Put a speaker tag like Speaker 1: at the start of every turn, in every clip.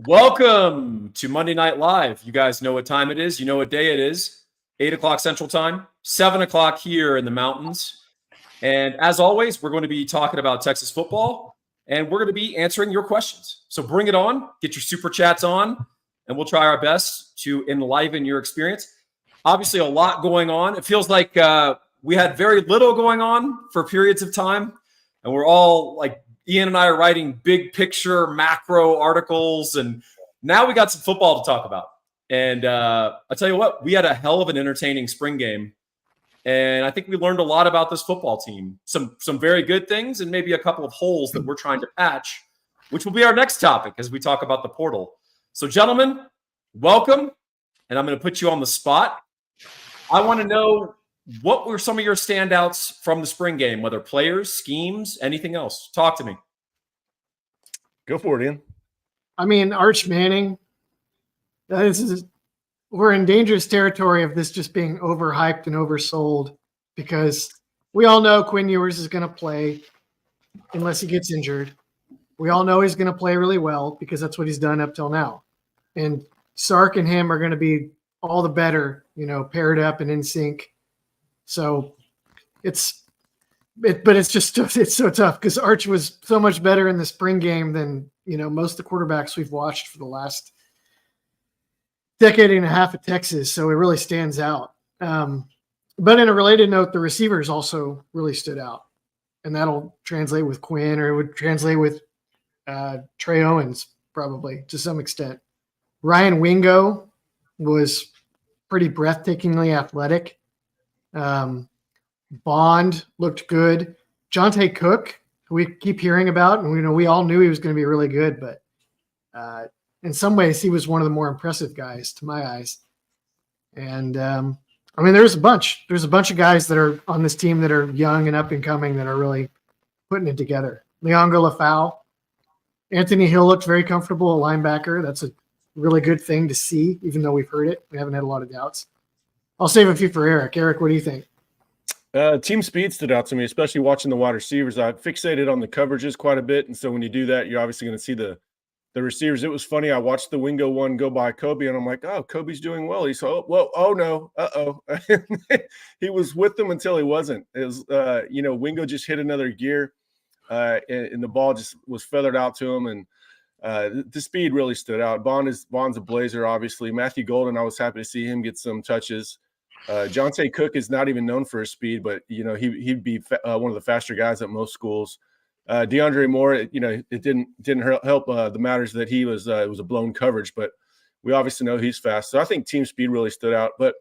Speaker 1: Welcome to Monday Night Live. You guys know what time it is. You know what day it is. 8 o'clock Central Time, 7 o'clock here in the mountains. And as always, we're going to be talking about Texas football, and we're going to be answering your questions. So bring it on. Get your super chats on, and we'll try our best to enliven your experience. Obviously, a lot going on. It feels like we had very little going on for periods of time, and we're all like Ian and I are writing big picture macro articles, and now we got some football to talk about. And I'll tell you what, we had a hell of an entertaining spring game, and I think we learned a lot about this football team. Some very good things, and maybe a couple of holes that we're trying to patch, which will be our next topic as we talk about the portal. So, gentlemen, welcome, and I'm going to put you on the spot. I want to know, what were some of your standouts from the spring game, whether players, schemes, anything else? Talk to me.
Speaker 2: Go for it, Ian.
Speaker 3: I mean, Arch Manning, we're in dangerous territory of this just being overhyped and oversold, because we all know Quinn Ewers is going to play unless he gets injured. We all know he's going to play really well because that's what he's done up till now. And Sark and him are going to be all the better, paired up and in sync. So it's so tough because Arch was so much better in the spring game than, most of the quarterbacks we've watched for the last decade and a half at Texas. So it really stands out. But in a related note, the receivers also really stood out, and that'll translate with Quinn, or it would translate with Trey Owens probably to some extent. Ryan Wingo was pretty breathtakingly athletic. Bond looked good. Jonte Cook, who we keep hearing about, and we all knew he was going to be really good, but in some ways he was one of the more impressive guys to my eyes. And there's a bunch of guys that are on this team that are young and up and coming that are really putting it together. Leongo Lafau, Anthony Hill looked very comfortable at linebacker. That's a really good thing to see, even though we've heard it. We haven't had a lot of doubts. I'll save a few for Eric. Eric, what do you think?
Speaker 2: Team speed stood out to me, especially watching the wide receivers. I fixated on the coverages quite a bit, and so when you do that, you're obviously going to see the receivers. It was funny. I watched the Wingo one go by Kobe, and I'm like, oh, Kobe's doing well. He's no, he was with them until he wasn't. It was, Wingo just hit another gear, and the ball just was feathered out to him, and the speed really stood out. Bond's a blazer, obviously. Matthew Golden, I was happy to see him get some touches. Jonte Cook is not even known for his speed, but he'd be one of the faster guys at most schools. DeAndre Moore, it didn't help the matters that he was it was a blown coverage, but we obviously know he's fast. So I think team speed really stood out. But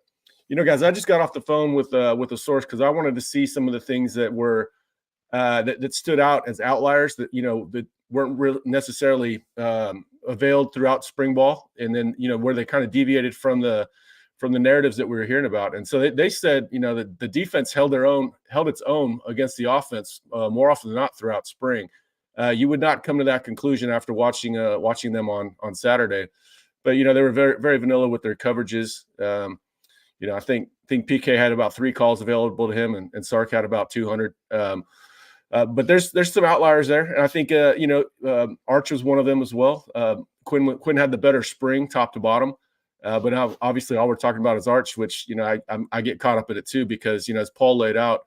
Speaker 2: guys, I just got off the phone with a source because I wanted to see some of the things that were that stood out as outliers that that weren't necessarily availed throughout spring ball, and then where they kind of deviated from the narratives that we were hearing about. And so they said, that the defense held its own against the offense more often than not throughout spring. You would not come to that conclusion after watching them on Saturday, but they were very, very vanilla with their coverages. I think PK had about 3 calls available to him, and Sark had about 200. But there's some outliers there, and I think Arch was one of them as well. Quinn had the better spring, top to bottom. But now, obviously, all we're talking about is Arch, which, I get caught up in it too, because, as Paul laid out,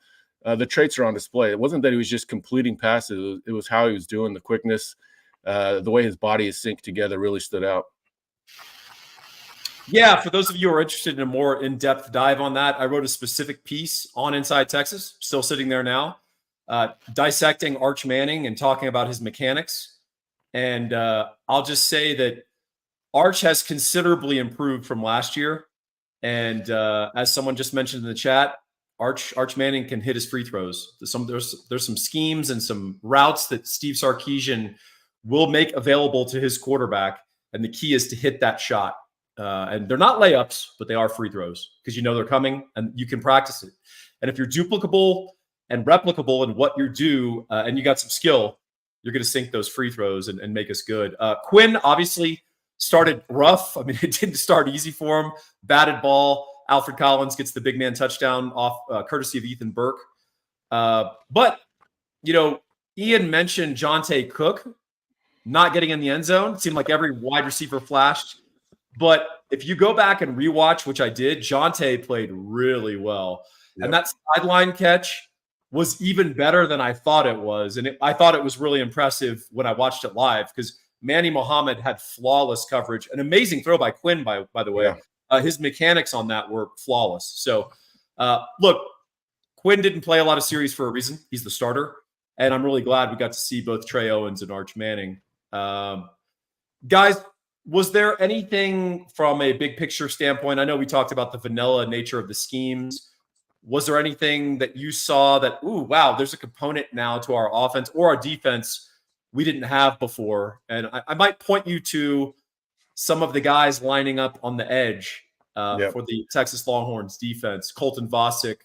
Speaker 2: the traits are on display. It wasn't that he was just completing passes. It was how he was doing, the quickness, the way his body is synced together really stood out.
Speaker 1: Yeah, for those of you who are interested in a more in-depth dive on that, I wrote a specific piece on Inside Texas, still sitting there now, dissecting Arch Manning and talking about his mechanics. And I'll just say that Arch has considerably improved from last year. And as someone just mentioned in the chat, Arch Manning can hit his free throws. There's some schemes and some routes that Steve Sarkisian will make available to his quarterback. And the key is to hit that shot. And they're not layups, but they are free throws because they're coming and you can practice it. And if you're duplicable and replicable in what you do and you got some skill, you're going to sink those free throws and make us good. Quinn, obviously, started rough. I mean, it didn't start easy for him. Batted ball. Alfred Collins gets the big man touchdown off courtesy of Ethan Burke. But, Ian mentioned Jonte Cook. not getting in the end zone. It seemed like every wide receiver flashed. But if you go back and rewatch, which I did, Jonte played really well.
Speaker 2: Yep.
Speaker 1: And that sideline catch was even better than I thought it was. And I thought it was really impressive when I watched it live because Manny Muhammad had flawless coverage. An amazing throw by Quinn, by the way. Yeah. His mechanics on that were flawless. So, look, Quinn didn't play a lot of series for a reason. He's the starter. And I'm really glad we got to see both Trey Owens and Arch Manning. Guys, was there anything from a big picture standpoint? I know we talked about the vanilla nature of the schemes. Was there anything that you saw that, ooh, wow, there's a component now to our offense or our defense we didn't have before? And I might point you to some of the guys lining up on the edge for the Texas Longhorns defense. Colton Vasek,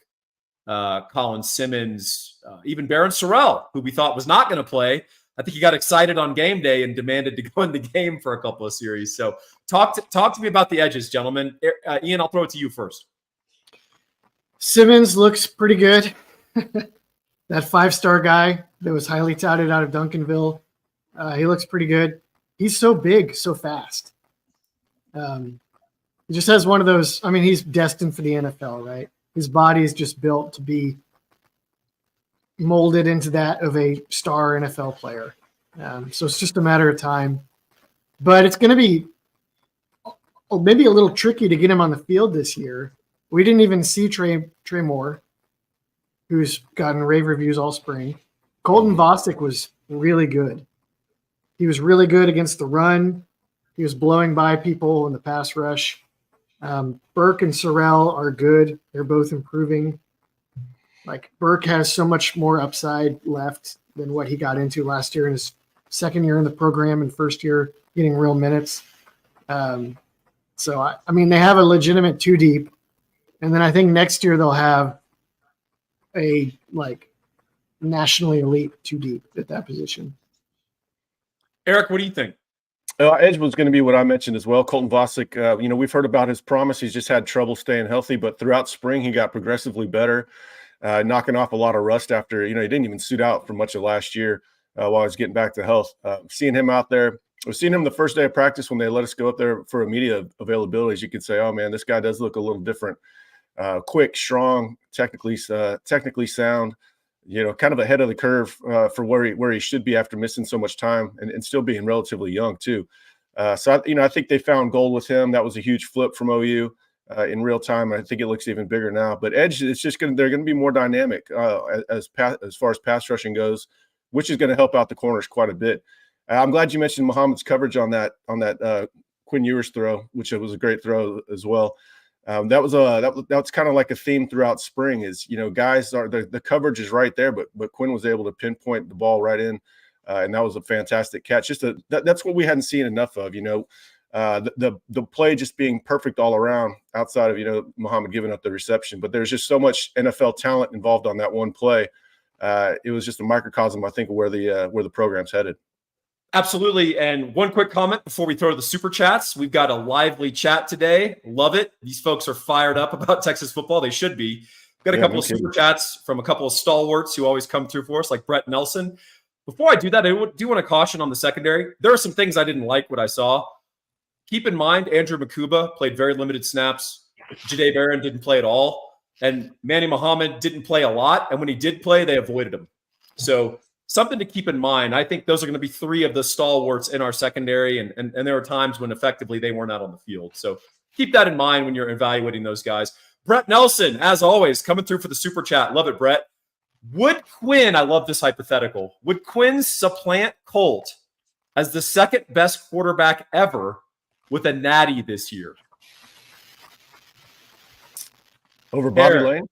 Speaker 1: Colin Simmons, even Baron Sorrell, who we thought was not going to play. I think he got excited on game day and demanded to go in the game for a couple of series. So talk to me about the edges, gentlemen. Ian, I'll throw it to you first.
Speaker 3: Simmons looks pretty good. That 5-star guy that was highly touted out of Duncanville. He looks pretty good. He's so big, so fast. He just has one of those. I mean, he's destined for the NFL, right? His body is just built to be molded into that of a star NFL player. So it's just a matter of time. But it's going to be maybe a little tricky to get him on the field this year. We didn't even see Trey Moore, who's gotten rave reviews all spring. Colton Vasek was really good. He was really good against the run. He was blowing by people in the pass rush. Burke and Sorrell are good. They're both improving. Like Burke has so much more upside left than what he got into last year in his second year in the program and first year getting real minutes. So, I mean, they have a legitimate 2 deep. And then I think next year they'll have a nationally elite 2 deep at that position.
Speaker 1: Eric, what do you think?
Speaker 2: Edge was going to be what I mentioned as well. Colton Vasek, we've heard about his promise. He's just had trouble staying healthy, but throughout spring he got progressively better, knocking off a lot of rust after, he didn't even suit out for much of last year while he was getting back to health. Seeing him out there, we've seen him the first day of practice when they let us go up there for a media availability. You could say, oh man, this guy does look a little different. Quick, strong, technically sound, kind of ahead of the curve for where he should be after missing so much time and still being relatively young too. So I think they found gold with him. That was a huge flip from OU in real time. I think it looks even bigger now. But edge, they're going to be more dynamic as far as pass rushing goes, which is going to help out the corners quite a bit. I'm glad you mentioned Muhammad's coverage on that Quinn Ewers throw, which was a great throw as well. That's kind of like a theme throughout spring is, guys are the coverage is right there, but Quinn was able to pinpoint the ball right in. And that was a fantastic catch. That's what we hadn't seen enough of, the play just being perfect all around outside of, Muhammad giving up the reception, but there's just so much NFL talent involved on that one play. It was just a microcosm, I think, of where the program's headed.
Speaker 1: Absolutely. And one quick comment before we throw to the super chats. We've got a lively chat today. Love it. These folks are fired up about Texas football. They should be. We've got a couple of super chats from a couple of stalwarts who always come through for us, like Brett Nelson. Before I do that, I do want to caution on the secondary. There are some things I didn't like what I saw. Keep in mind, Andrew Makuba played very limited snaps. Jahdae Barron didn't play at all. And Manny Muhammad didn't play a lot. And when he did play, they avoided him. So something to keep in mind. I think those are going to be 3 of the stalwarts in our secondary, and there are times when effectively they weren't out on the field. So keep that in mind when you're evaluating those guys. Brett Nelson, as always, coming through for the super chat. Love it, Brett. Would Quinn, I love this hypothetical, would Quinn supplant Colt as the second best quarterback ever with a natty this year?
Speaker 2: Over Bobby Lane?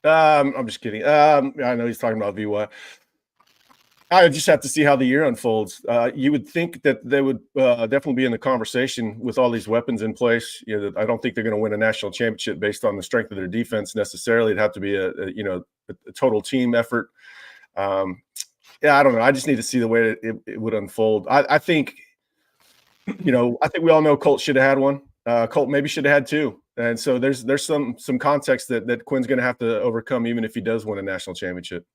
Speaker 2: I'm just kidding. I know he's talking about VY. I just have to see how the year unfolds. You would think that they would definitely be in the conversation with all these weapons in place. I don't think they're going to win a national championship based on the strength of their defense necessarily. It'd have to be a total team effort. I don't know. I just need to see the way it would unfold. I think we all know Colt should have had one. Colt maybe should have had 2. And so there's some context that Quinn's going to have to overcome even if he does win a national championship.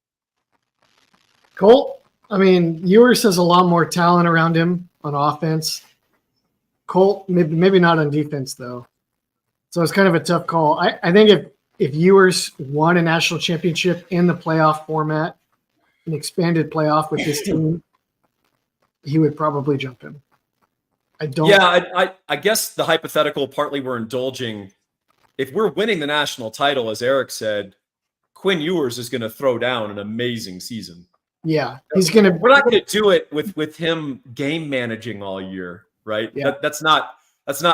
Speaker 3: Colt, I mean, Ewers has a lot more talent around him on offense. Colt, maybe not on defense, though. So it's kind of a tough call. I think if Ewers won a national championship in the playoff format, an expanded playoff with this team, he would probably jump him. I don't.
Speaker 1: Yeah, I guess the hypothetical partly we're indulging. If we're winning the national title, as Eric said, Quinn Ewers is going to throw down an amazing season.
Speaker 3: Yeah, he's going to.
Speaker 1: We're not going to do it with him game managing all year, right?
Speaker 3: Yeah.
Speaker 1: That's not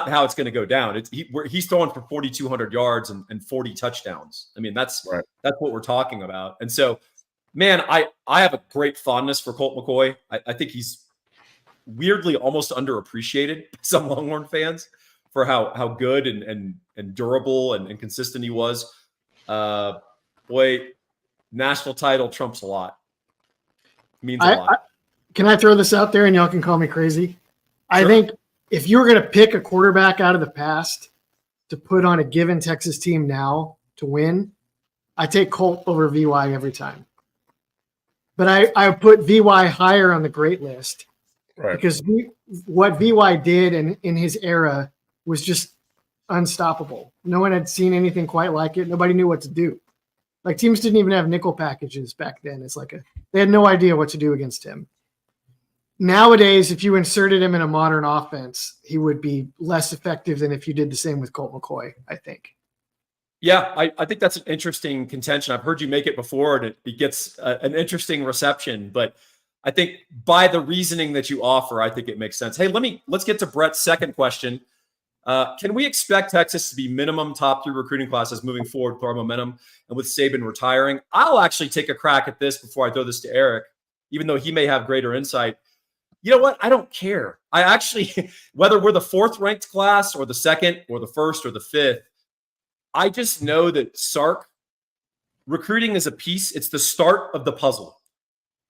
Speaker 1: how it's going to go down. He's throwing for 4,200 yards and 40 touchdowns. I mean, that's what we're talking about. And so, man, I have a great fondness for Colt McCoy. I think he's weirdly almost underappreciated by some Longhorn fans for how good and durable and consistent he was. Boy, national title trumps a lot. Means a lot.
Speaker 3: Can I throw this out there and y'all can call me crazy? Sure. I think if you were going to pick a quarterback out of the past to put on a given Texas team now to win, I take Colt over VY every time. But I put VY higher on the great list. Right. Because what VY did in his era was just unstoppable. No one had seen anything quite like it. Nobody knew what to do. Like, teams didn't even have nickel packages back then. It's like they had no idea what to do against him. Nowadays, if you inserted him in a modern offense, he would be less effective than if you did the same with Colt McCoy, I think.
Speaker 1: Yeah, I think that's an interesting contention. I've heard you make it before, and it gets an interesting reception. But I think by the reasoning that you offer, I think it makes sense. Hey, let's get to Brett's second question. Can we expect Texas to be minimum top 3 recruiting classes moving forward with our momentum and with Saban retiring? I'll actually take a crack at this before I throw this to Eric, even though he may have greater insight. You know what? I don't care. I actually, whether we're the 4th ranked class or the 2nd or the 1st or the 5th, I just know that Sark recruiting is a piece. It's the start of the puzzle.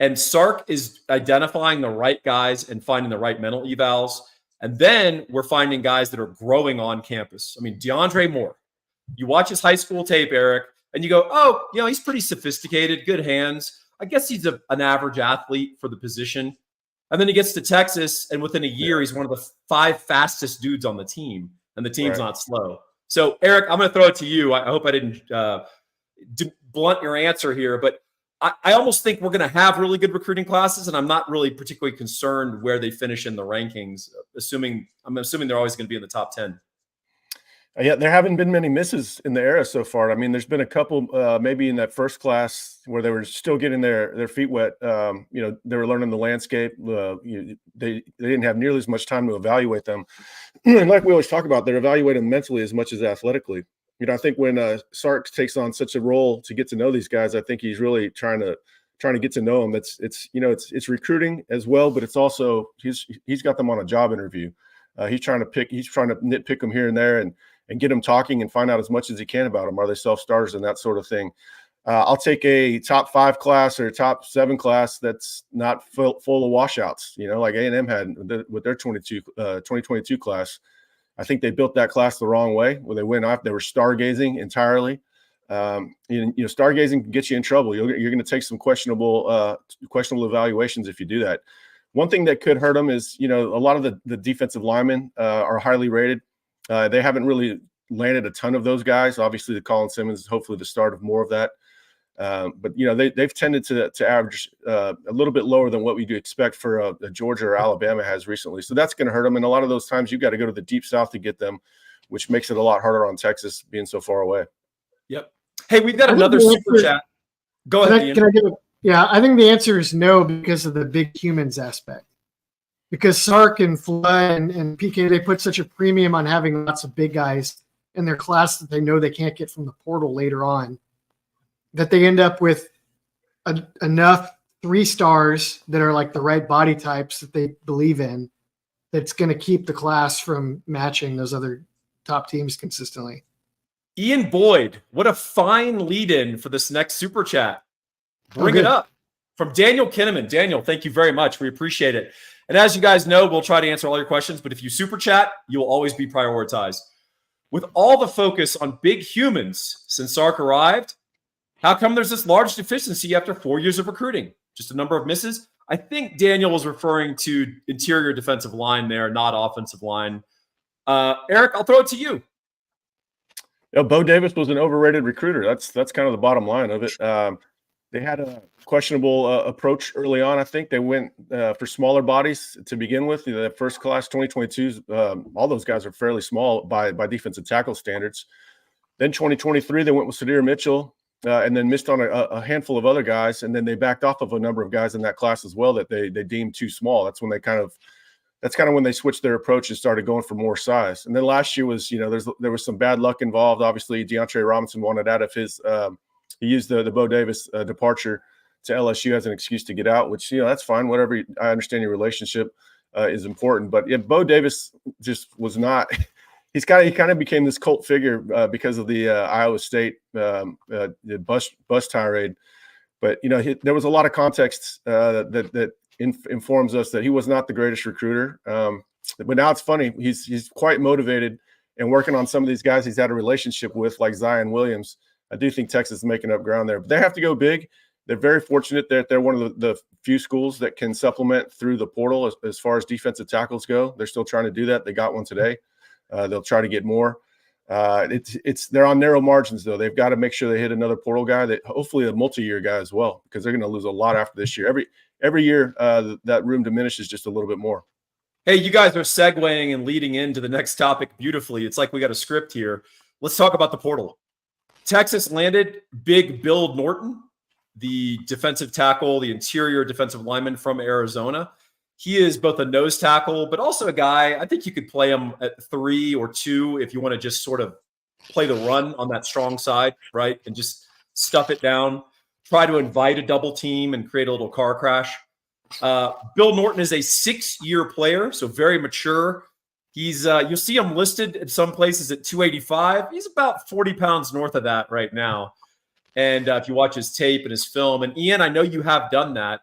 Speaker 1: And Sark is identifying the right guys and finding the right mental evals. And then we're finding guys that are growing on campus. I mean, DeAndre Moore, you watch his high school tape, Eric, and you go, oh, he's pretty sophisticated, good hands. I guess he's an average athlete for the position. And then he gets to Texas, and within a year, he's one of the 5 fastest dudes on the team, and the team's not slow. So, Eric, I'm going to throw it to you. I hope I didn't blunt your answer here, but I almost think we're going to have really good recruiting classes, and I'm not really particularly concerned where they finish in the rankings, I'm assuming they're always going to be in the top 10.
Speaker 2: Yeah, there haven't been many misses in the era so far. I mean, there's been a couple maybe in that first class where they were still getting their feet wet. They were learning the landscape. They didn't have nearly as much time to evaluate them. And like we always talk about, they're evaluating recruiting as much as athletically. I think when Sark takes on such a role to get to know these guys, I think he's really trying to get to know them. It's recruiting as well, but it's also he's got them on a job interview. He's trying to nitpick them here and there and get them talking and find out as much as he can about them. Are they self-starters and that sort of thing? I'll take a top 5 class or a top 7 class that's not full of washouts. Like A&M had with their 2022 class. I think they built that class the wrong way. When they went off, they were stargazing entirely. Stargazing can get you in trouble. You're going to take some questionable evaluations if you do that. One thing that could hurt them is, a lot of the defensive linemen are highly rated. They haven't really landed a ton of those guys. Obviously, the Colin Simmons is hopefully the start of more of that. But they've tended to average a little bit lower than what we do expect for a Georgia or Alabama has recently. So that's going to hurt them. And a lot of those times you've got to go to the deep South to get them, which makes it a lot harder on Texas being so far away.
Speaker 1: Yep. Hey, we've got another super chat. Go ahead, Ian.
Speaker 3: I think the answer is no because of the big humans aspect. Because Sark and Fly and PK, they put such a premium on having lots of big guys in their class that they know they can't get from the portal later on, that they end up with enough 3 stars that are like the right body types that they believe in, that's going to keep the class from matching those other top teams consistently.
Speaker 1: Ian Boyd, what a fine lead-in for this next super chat. Bring it up. From Daniel Kinnaman. Daniel, thank you very much. We appreciate it. And as you guys know, we'll try to answer all your questions, but if you super chat, you will always be prioritized. With all the focus on big humans since Sark arrived, how come there's this large deficiency after 4 years of recruiting? Just a number of misses? I think Daniel was referring to interior defensive line there, not offensive line. Eric, I'll throw it to you.
Speaker 2: Bo Davis was an overrated recruiter. That's kind of the bottom line of it. They had a questionable approach early on. I think they went for smaller bodies to begin with. The first class 2022s, all those guys are fairly small by defensive tackle standards. Then 2023, they went with Sadir Mitchell and then missed on a handful of other guys. And then they backed off of a number of guys in that class as well that they deemed too small. That's when that's kind of when they switched their approach and started going for more size. And then last year was, there was some bad luck involved. Obviously, DeAndre Robinson wanted out of his he used the Bo Davis departure to LSU as an excuse to get out, which, that's fine. Whatever. I understand your relationship is important. But yeah, Bo Davis just was not – he kind of became this cult figure because of the Iowa State the bus tirade. But, there was a lot of context that informs us that he was not the greatest recruiter. But now it's funny. He's quite motivated and working on some of these guys he's had a relationship with, like Zion Williams. I do think Texas is making up ground there. But they have to go big. They're very fortunate that they're one of the few schools that can supplement through the portal as far as defensive tackles go. They're still trying to do that. They got one today. They'll try to get more. They're on narrow margins, though. They've got to make sure they hit another portal guy, that hopefully a multi-year guy as well, because they're going to lose a lot after this year. Every year that room diminishes just a little bit more.
Speaker 1: Hey, you guys are segueing and leading into the next topic beautifully. It's like we got a script here. Let's talk about the portal. Texas landed big Bill Norton, the defensive tackle, the interior defensive lineman from Arizona. He is both a nose tackle, but also a guy, I think you could play him at 3 or 2 if you want to just sort of play the run on that strong side, right? And just stuff it down, try to invite a double team and create a little car crash. Bill Norton is a 6-year player, so very mature. He's you'll see him listed in some places at 285. He's about 40 pounds north of that right now. And if you watch his tape and his film, and Ian, I know you have done that.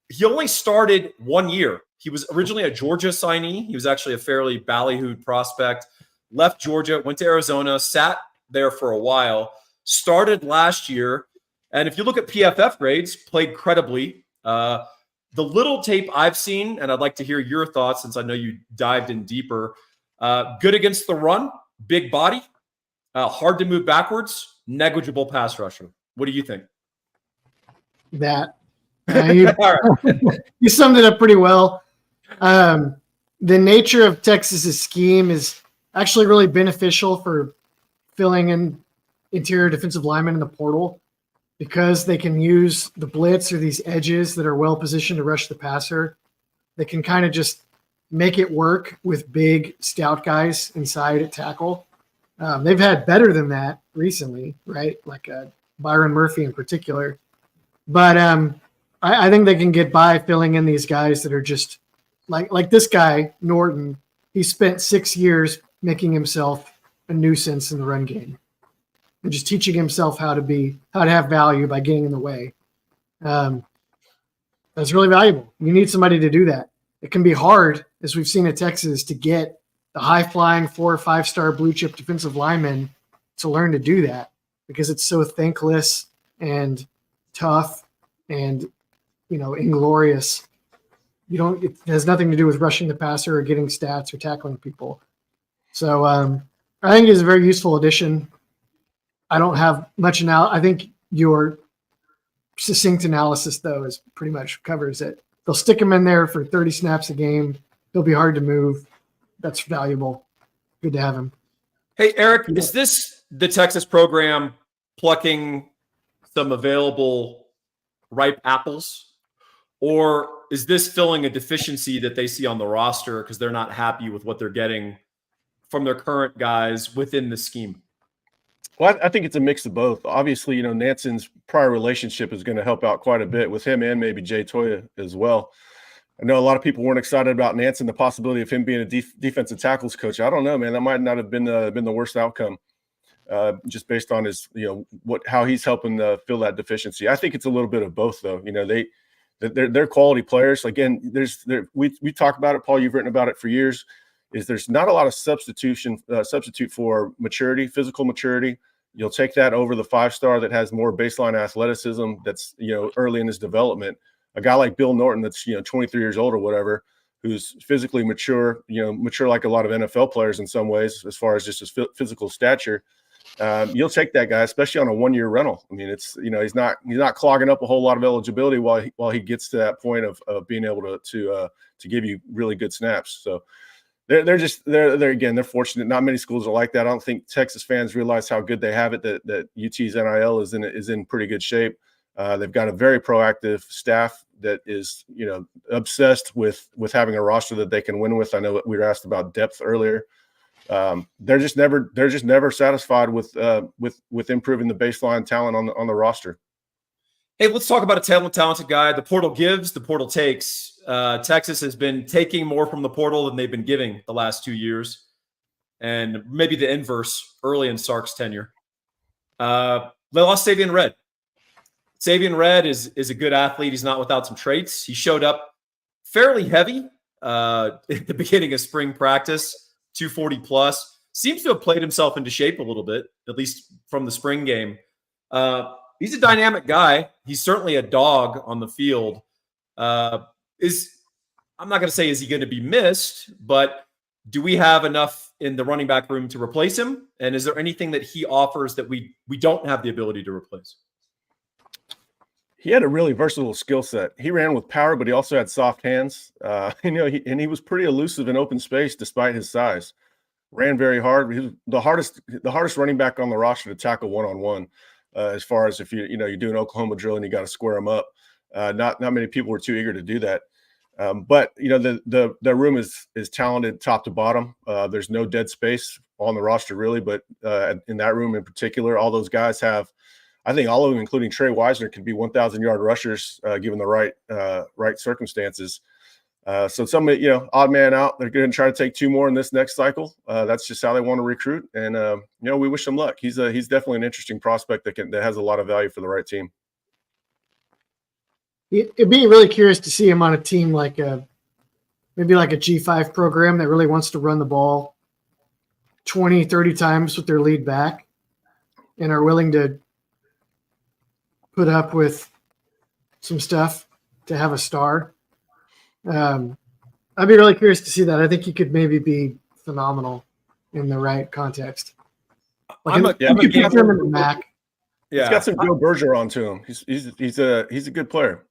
Speaker 1: He only started 1 year. He was originally a Georgia signee. He was actually a fairly ballyhooed prospect. Left Georgia, went to Arizona, sat there for a while, started last year. And if you look at PFF grades, played credibly. The little tape I've seen, and I'd like to hear your thoughts since I know you dived in deeper, good against the run, big body, hard to move backwards, negligible pass rusher. What do you think?
Speaker 3: That. You summed it up pretty well. The nature of Texas's scheme is actually really beneficial for filling in interior defensive linemen in the portal, because they can use the blitz or these edges that are well positioned to rush the passer. They can kind of just make it work with big, stout guys inside at tackle. They've had better than that recently, right? Like Byron Murphy in particular. But I think they can get by filling in these guys that are just like this guy, Norton. He spent 6 years making himself a nuisance in the run game and just teaching himself how to have value by getting in the way. That's really valuable. You need somebody to do that. It can be hard, as we've seen at Texas, to get the high-flying 4 or 5-star blue-chip defensive lineman to learn to do that, because it's so thankless and tough and, inglorious. It has nothing to do with rushing the passer or getting stats or tackling people. So I think it's a very useful addition. I don't have much now. I think your succinct analysis, though, is pretty much covers it. They'll stick him in there for 30 snaps a game. He'll be hard to move. That's valuable. Good to have him.
Speaker 1: Hey, Eric, is this the Texas program plucking some available ripe apples? Or is this filling a deficiency that they see on the roster because they're not happy with what they're getting from their current guys within the scheme?
Speaker 2: Well, I think it's a mix of both. Obviously, Nanson's prior relationship is going to help out quite a bit with him and maybe Jay Toya as well. I know a lot of people weren't excited about Nanson, the possibility of him being a defensive tackles coach. I don't know, man. That might not have been the worst outcome, just based on his, how he's helping fill that deficiency. I think it's a little bit of both, though. They're quality players. Again, we talk about it, Paul. You've written about it for years. There's not a lot of substitute for maturity, physical maturity. You'll take that over the 5-star that has more baseline athleticism that's, early in his development. a guy like Bill Norton that's 23 years old or whatever, who's physically mature, mature like a lot of NFL players in some ways as far as just his physical stature. You'll take that guy, especially on a 1-year rental. I mean, it's he's not clogging up a whole lot of eligibility while he gets to that point of being able to give you really good snaps. So they're fortunate. Not many schools are like that. I don't think Texas fans realize how good they have it. That UT's NIL is in pretty good shape. They've got a very proactive staff that is obsessed with having a roster that they can win with. I know we were asked about depth earlier. They're just never satisfied with improving the baseline talent on the roster.
Speaker 1: Hey, let's talk about a talented guy. The portal gives, the portal takes. Texas has been taking more from the portal than they've been giving the last 2 years, and maybe the inverse early in Sark's tenure. They lost Savion Red. Savion Red is a good athlete. He's not without some traits. He showed up fairly heavy at the beginning of spring practice, 240 plus. Seems to have played himself into shape a little bit, at least from the spring game. He's a dynamic guy. He's certainly a dog on the field. I'm not going to say is he going to be missed, but do we have enough in the running back room to replace him? And is there anything that he offers that we don't have the ability to replace?
Speaker 2: He had a really versatile skill set. He ran with power, but he also had soft hands. He was pretty elusive in open space despite his size. Ran very hard. He was the hardest running back on the roster to tackle one-on-one. As far as if you do an Oklahoma drill and you got to square them up, not many people were too eager to do that. But the room is talented top to bottom. There's no dead space on the roster really, but in that room in particular, all those guys have. I think all of them, including Trey Wisner, can be 1,000-yard rushers given the right circumstances. So some odd man out. They're going to try to take 2 more in this next cycle. That's just how they want to recruit, and we wish him luck. He's definitely an interesting prospect that has a lot of value for the right team.
Speaker 3: It'd be really curious to see him on a team like maybe like a G5 program that really wants to run the ball 20, 30 times with their lead back and are willing to put up with some stuff to have a star. I'd be really curious to see that. I think he could maybe be phenomenal in the right context. He's got
Speaker 2: some Joe Bergeron to him. He's a good player.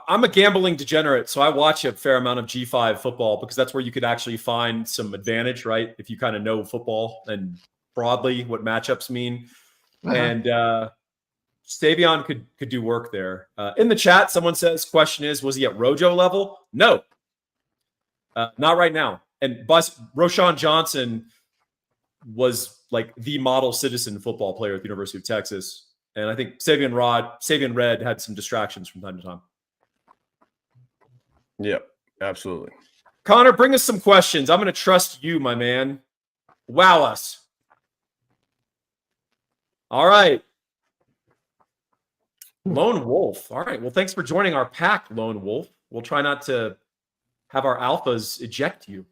Speaker 1: I'm a gambling degenerate, so I watch a fair amount of G5 football because that's where you could actually find some advantage, right? If you kind of know football and broadly what matchups mean. Uh-huh. And Savion could do work there. In the chat, someone says, question is, was he at Rojo level? No. Not right now. And Roshan Johnson was like the model citizen football player at the University of Texas. And I think Savion Red had some distractions from time to time.
Speaker 2: Yep, absolutely.
Speaker 1: Connor, bring us some questions. I'm going to trust you, my man. Wow us. All right. Lone Wolf. All right. Well, thanks for joining our pack, Lone Wolf. We'll try not to have our alphas eject you.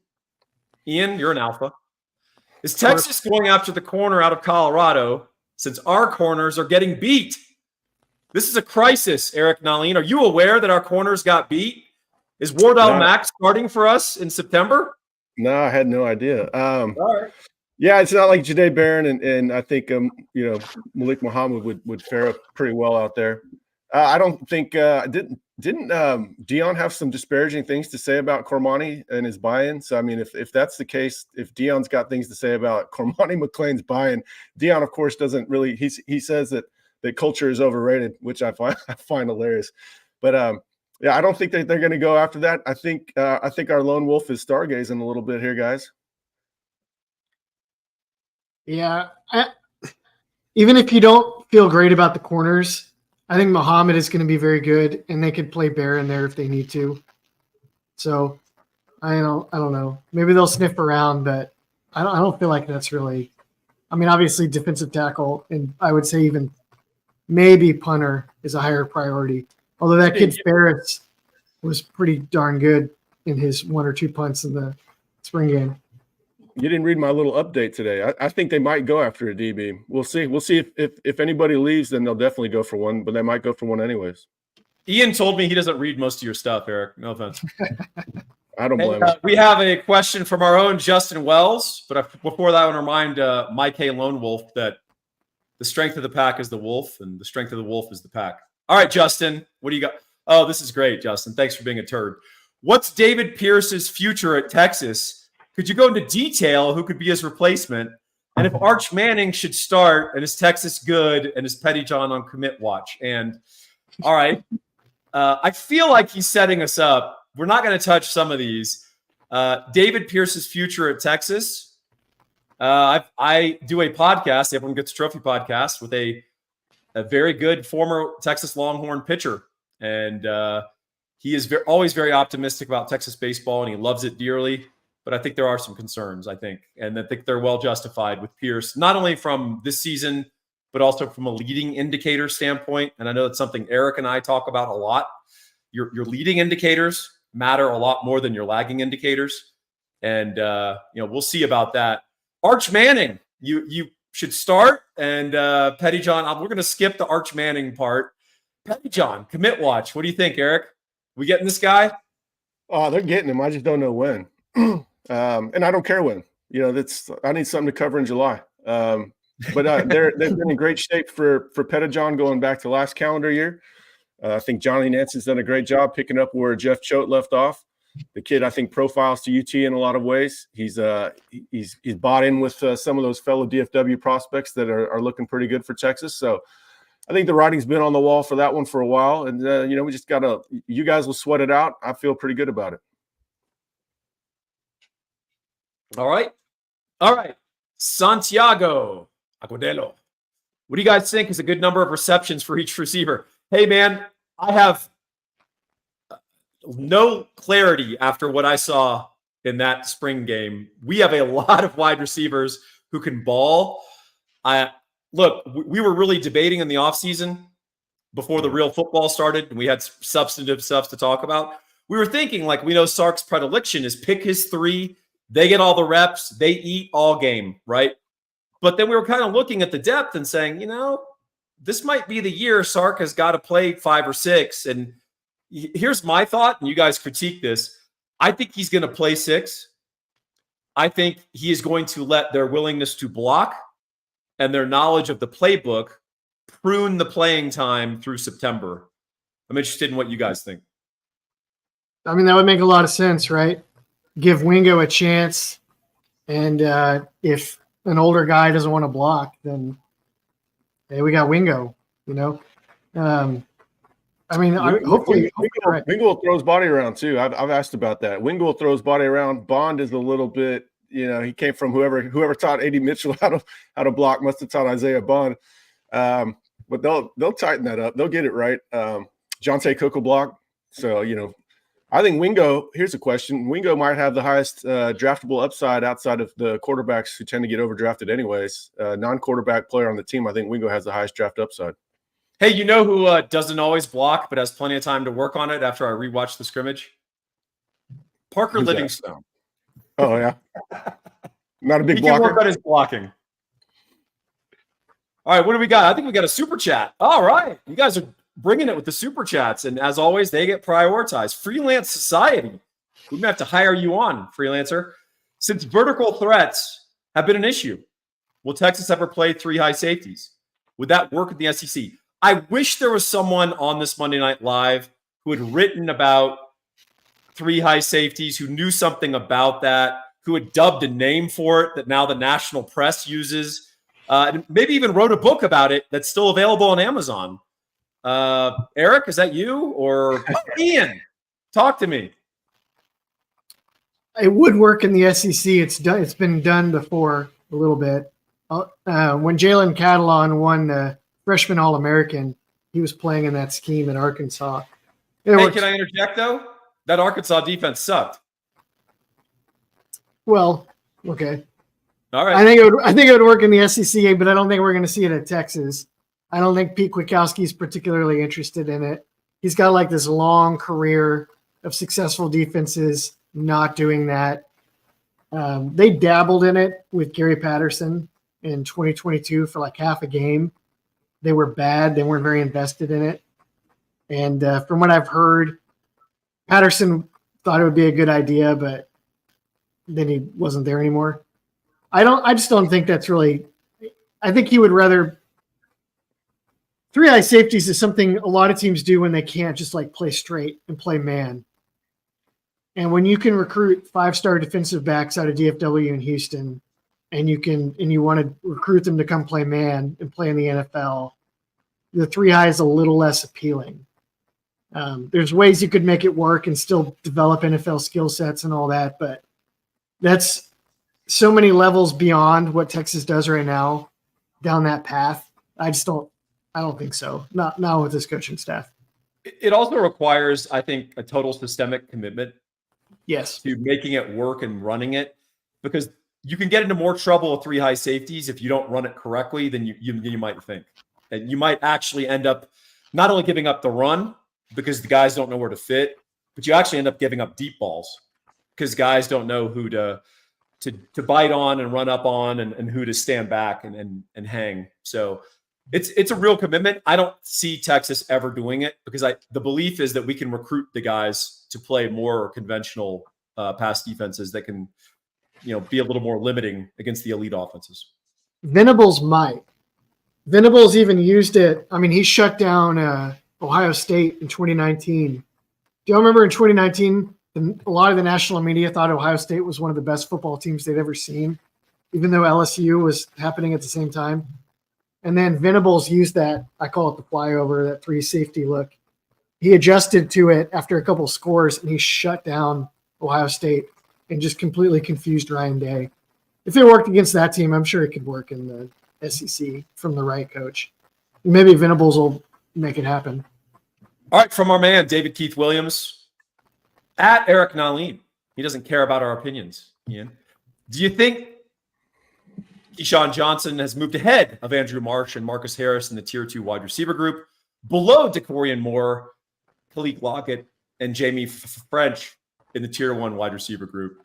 Speaker 1: Ian, you're an alpha. Is Texas going after the corner out of Colorado since our corners are getting beat? This is a crisis, Eric Nalin. Are you aware that our corners got beat? Is Wardell Mack starting for us in September?
Speaker 2: No, I had no idea.
Speaker 1: All right.
Speaker 2: Yeah, it's not like Jahdae Barron and I think Malik Muhammad would fare up pretty well out there. I don't think didn't Deion have some disparaging things to say about Cormani and his buy-in? So I mean, if that's the case, if Deion's got things to say about Cormani McClain's buy-in, Deion of course doesn't really. He says that culture is overrated, which I find hilarious. But yeah, I don't think that they're going to go after that. I think our lone wolf is stargazing a little bit here, guys.
Speaker 3: Yeah, even if you don't feel great about the corners, I think Muhammad is going to be very good, and they could play Barron there if they need to. So I don't know. Maybe they'll sniff around, but I don't feel like that's really. I mean, obviously defensive tackle, and I would say even maybe punter is a higher priority. Although that kid Ferris was pretty darn good in his 1 or 2 punts in the spring game.
Speaker 2: You didn't read my little update today. I think they might go after a DB. We'll see. We'll see if anybody leaves, then they'll definitely go for one, but they might go for one anyways.
Speaker 1: Ian told me he doesn't read most of your stuff, Eric. No offense.
Speaker 2: I don't blame him.
Speaker 1: We have a question from our own Justin Wells, but before that, I want to remind Mike K. Lone Wolf that the strength of the pack is the wolf, and the strength of the wolf is the pack. All right, Justin, what do you got? Oh, this is great, Justin. Thanks for being a turd. What's David Pierce's future at Texas? Could you go into detail who could be his replacement? And if Arch Manning should start, and is Texas good, and is Pettyjohn on commit watch? And all right, I feel like he's setting us up. We're not going to touch some of these. David Pierce's future at Texas. I do a podcast, the Everyone Gets a Trophy podcast, with a very good former Texas Longhorn pitcher. And he is always very optimistic about Texas baseball, and he loves it dearly. But I think there are some concerns, I think. And I think they're well justified with Pierce, not only from this season, but also from a leading indicator standpoint. And I know that's something Eric and I talk about a lot. Your leading indicators matter a lot more than your lagging indicators. And, we'll see about that. Arch Manning, you should start. And Pettyjohn, we're going to skip the Arch Manning part. Pettyjohn, commit watch. What do you think, Eric? We getting this guy?
Speaker 2: Oh, they're getting him. I just don't know when. And I don't care when. I need something to cover in July. But they've been in great shape for Pettyjohn going back to last calendar year. I think Johnny Nance's done a great job picking up where Jeff Choate left off. The kid, I think, profiles to UT in a lot of ways. He's bought in with some of those fellow DFW prospects that are looking pretty good for Texas. So I think the writing's been on the wall for that one for a while. And, we just you guys will sweat it out. I feel pretty good about it.
Speaker 1: All right. Santiago Agudelo. What do you guys think is a good number of receptions for each receiver? Hey, man, I have no clarity after what I saw in that spring game. We have a lot of wide receivers who can ball. We were really debating in the offseason before the real football started, and we had substantive stuff to talk about. We were thinking, we know Sark's predilection is pick his three. They get all the reps. They eat all game, right? But then we were kind of looking at the depth and saying, this might be the year Sark has got to play 5 or 6. And here's my thought, and you guys critique this. I think he's going to play 6. I think he is going to let their willingness to block and their knowledge of the playbook prune the playing time through September. I'm interested in what you guys think.
Speaker 3: I mean, that would make a lot of sense, right? Give Wingo a chance. And if an older guy doesn't want to block, then hey, we got Wingo, hopefully
Speaker 2: Wingo throws body around too. I've asked about that. Wingo throws body around. Bond is a little bit, he came from whoever taught A.D. Mitchell how to block must have taught Isaiah Bond. But they'll tighten that up. They'll get it right. Jonte Cook will block. So, I think Wingo, here's a question. Wingo might have the highest draftable upside outside of the quarterbacks who tend to get overdrafted anyways. Non-quarterback player on the team, I think Wingo has the highest draft upside.
Speaker 1: Hey, you know who doesn't always block but has plenty of time to work on it after I rewatch the scrimmage? Parker
Speaker 2: Who's
Speaker 1: Livingstone.
Speaker 2: That? Oh, yeah. Not a big
Speaker 1: he
Speaker 2: blocker.
Speaker 1: He can work on his blocking. All right, what do we got? I think we got a super chat. All right. You guys are bringing it with the super chats. And as always, they get prioritized. Freelance Society. We may have to hire you on, freelancer. Since vertical threats have been an issue, will Texas ever play 3 high safeties? Would that work in the SEC? I wish there was someone on this Monday Night Live who had written about 3 high safeties, who knew something about that, who had dubbed a name for it that now the national press uses, and maybe even wrote a book about it that's still available on Amazon. Eric, is that you or Ian? Talk to me.
Speaker 3: It would work in the SEC. It's been done before a little bit. When Jalen Catalon won the freshman All-American, he was playing in that scheme in Arkansas.
Speaker 1: Hey, can I interject though? That Arkansas defense sucked.
Speaker 3: Well, okay.
Speaker 1: All right.
Speaker 3: I think it would work in the SEC, but I don't think we're going to see it at Texas. I don't think Pete Kwiatkowski is particularly interested in it. He's got this long career of successful defenses not doing that. They dabbled in it with Gary Patterson in 2022 for half a game. They were bad. They weren't very invested in it. And from what I've heard, Patterson thought it would be a good idea, but then he wasn't there anymore. I just don't think that's really. I think he would rather. Three high safeties is something a lot of teams do when they can't just like play straight and play man. And when you can recruit 5-star defensive backs out of DFW in Houston, and you want to recruit them to come play man and play in the NFL, the three high is a little less appealing. There's ways you could make it work and still develop NFL skill sets and all that, but that's so many levels beyond what Texas does right now down that path. I don't think so. Not with this coaching staff.
Speaker 1: It also requires, I think, a total systemic commitment.
Speaker 3: Yes.
Speaker 1: To making it work and running it, because you can get into more trouble with three high safeties if you don't run it correctly than you might think. And you might actually end up not only giving up the run because the guys don't know where to fit, but you actually end up giving up deep balls because guys don't know who to bite on and run up on and who to stand back and hang. So it's a real commitment. I don't see Texas ever doing it because the belief is that we can recruit the guys to play more conventional pass defenses that can, be a little more limiting against the elite offenses.
Speaker 3: Venables might. Venables even used it. I mean, he shut down Ohio State in 2019. Do you remember in 2019, a lot of the national media thought Ohio State was one of the best football teams they'd ever seen, even though LSU was happening at the same time. And then Venables used that, I call it the flyover, that three safety look. He adjusted to it after a couple scores, and he shut down Ohio State and just completely confused Ryan Day. If it worked against that team, I'm sure it could work in the SEC from the right coach. Maybe Venables will make it happen.
Speaker 1: All right, from our man, David Keith Williams, at Eric Nalim. He doesn't care about our opinions, Ian. Do you think Keyshawn Johnson has moved ahead of Andrew Marsh and Marcus Harris in the Tier 2 wide receiver group, below DeCorian Moore, Khalid Lockett, and Jamie French in the Tier 1 wide receiver group?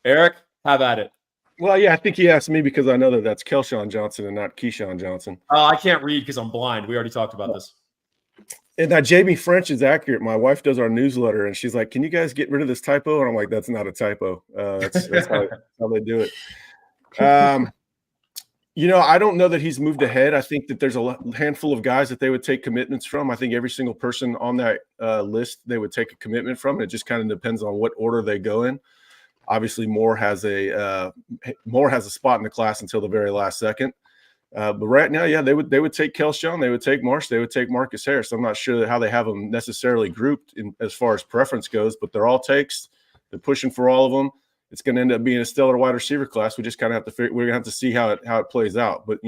Speaker 1: Eric, have at it.
Speaker 2: Well, yeah, I think he asked me because I know that that's Kelshawn Johnson and not Keyshawn Johnson.
Speaker 1: I can't read because I'm blind. We already talked about this.
Speaker 2: And that Jamie French is accurate. My wife does our newsletter, and she's like, "Can you guys get rid of this typo?" And I'm like, "That's not a typo. That's how they do it." I don't know that he's moved ahead. I think that there's a handful of guys that they would take commitments from. I think every single person on that list they would take a commitment from. It just kind of depends on what order they go in. Obviously, Moore has a spot in the class until the very last second. But right now, yeah, they would take Kelshawn, they would take Marsh, they would take Marcus Harris. I'm not sure how they have them necessarily grouped in as far as preference goes, but they're all takes. They're pushing for all of them. It's going to end up being a stellar wide receiver class. We just kind of we're going to have to see how it plays out. But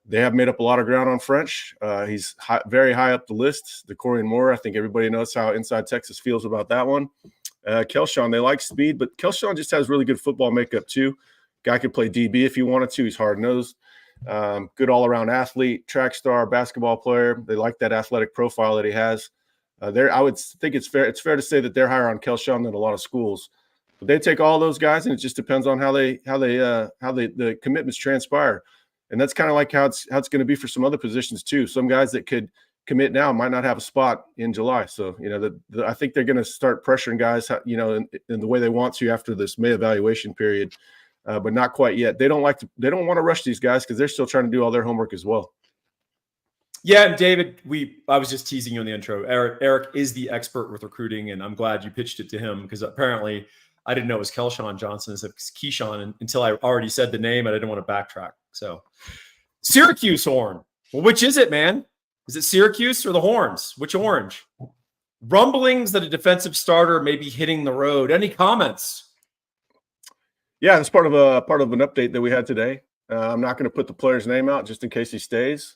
Speaker 2: they have made up a lot of ground on French. He's very high up the list. DeCorian Moore, I think everybody knows how Inside Texas feels about that one. Kelshawn, they like speed, but Kelshawn just has really good football makeup too. Guy could play DB if he wanted to. He's hard-nosed. Good all-around athlete, track star, basketball player. They like that athletic profile that he has. I would think it's fair to say that they're higher on Kelshawn than a lot of schools. But they take all those guys, and it just depends on how the commitments transpire. And that's kind of like how it's going to be for some other positions too. Some guys that could commit now might not have a spot in July. So I think they're going to start pressuring guys, in the way they want to after this May evaluation period. But not quite yet. They don't want to rush these guys because they're still trying to do all their homework as well.
Speaker 1: Yeah, and David, I was just teasing you in the intro. Eric is the expert with recruiting, and I'm glad you pitched it to him because apparently I didn't know it was Kelshawn Johnson. It's Keyshawn until I already said the name, and I didn't want to backtrack. So Syracuse horn. Well, which is it, man? Is it Syracuse or the Horns? Which orange? Rumblings that a defensive starter may be hitting the road. Any comments?
Speaker 2: Yeah, that's part of an update that we had today. I'm not going to put the player's name out just in case he stays.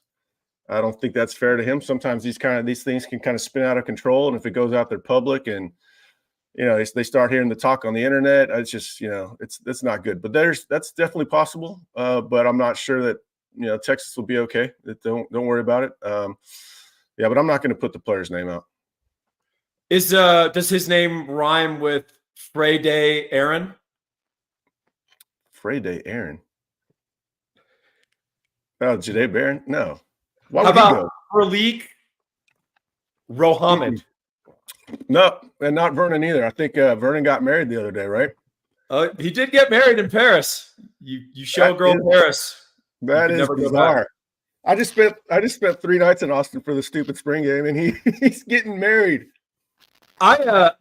Speaker 2: I don't think that's fair to him. Sometimes these things can kind of spin out of control, and if it goes out there public and they start hearing the talk on the internet, it's just it's not good. But that's definitely possible. But I'm not sure that Texas will be okay. Don't worry about it. Yeah, but I'm not going to put the player's name out.
Speaker 1: Does his name rhyme with Friday Aaron?
Speaker 2: Friday Aaron. Oh, Jade Barron? No.
Speaker 1: How about Raleek Rohamid.
Speaker 2: No, and not Vernon either. I think Vernon got married the other day, right?
Speaker 1: He did get married in Paris. You show a girl in Paris.
Speaker 2: That is bizarre. I just spent 3 nights in Austin for the stupid spring game, and he's getting married.
Speaker 1: I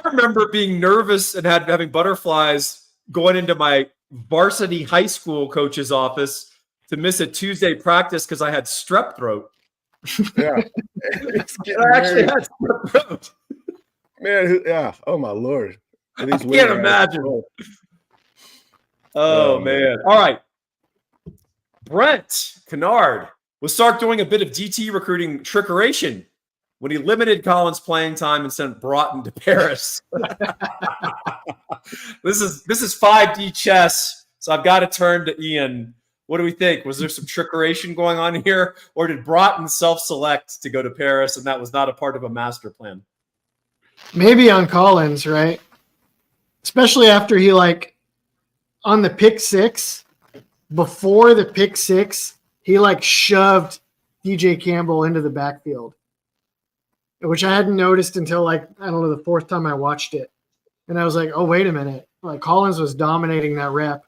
Speaker 1: remember being nervous and having butterflies going into my varsity high school coach's office to miss a Tuesday practice because I had strep throat.
Speaker 2: Yeah,
Speaker 1: I actually had strep throat.
Speaker 2: Man, yeah. Oh my Lord.
Speaker 1: I can't imagine. Oh man. All right. Brent Kennard was start doing a bit of DT recruiting trickeration when he limited Collins' playing time and sent Broughton to Paris. This is 5D chess, so I've got to turn to Ian. What do we think? Was there some trickeration going on here, or did Broughton self-select to go to Paris, and that was not a part of a master plan?
Speaker 3: Maybe on Collins, right? Especially after he on the pick 6, before the pick 6, he shoved DJ Campbell into the backfield, which I hadn't noticed until I don't know, the 4th time I watched it. And I was like, oh, wait a minute. Collins was dominating that rep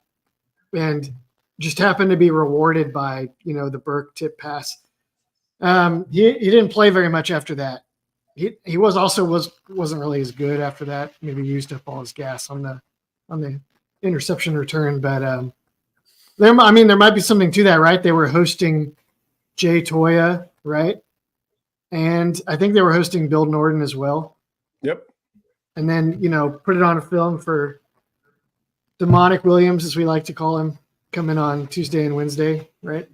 Speaker 3: and just happened to be rewarded by, the Burke tip pass. He didn't play very much after that. He wasn't really as good after that. Maybe used up all his gas on the interception return, but there might be something to that, right? They were hosting Jay Toya, right? And I think they were hosting Bill Norton as well.
Speaker 2: Yep.
Speaker 3: And then, put it on a film for Demonic Williams, as we like to call him, coming on Tuesday and Wednesday, right?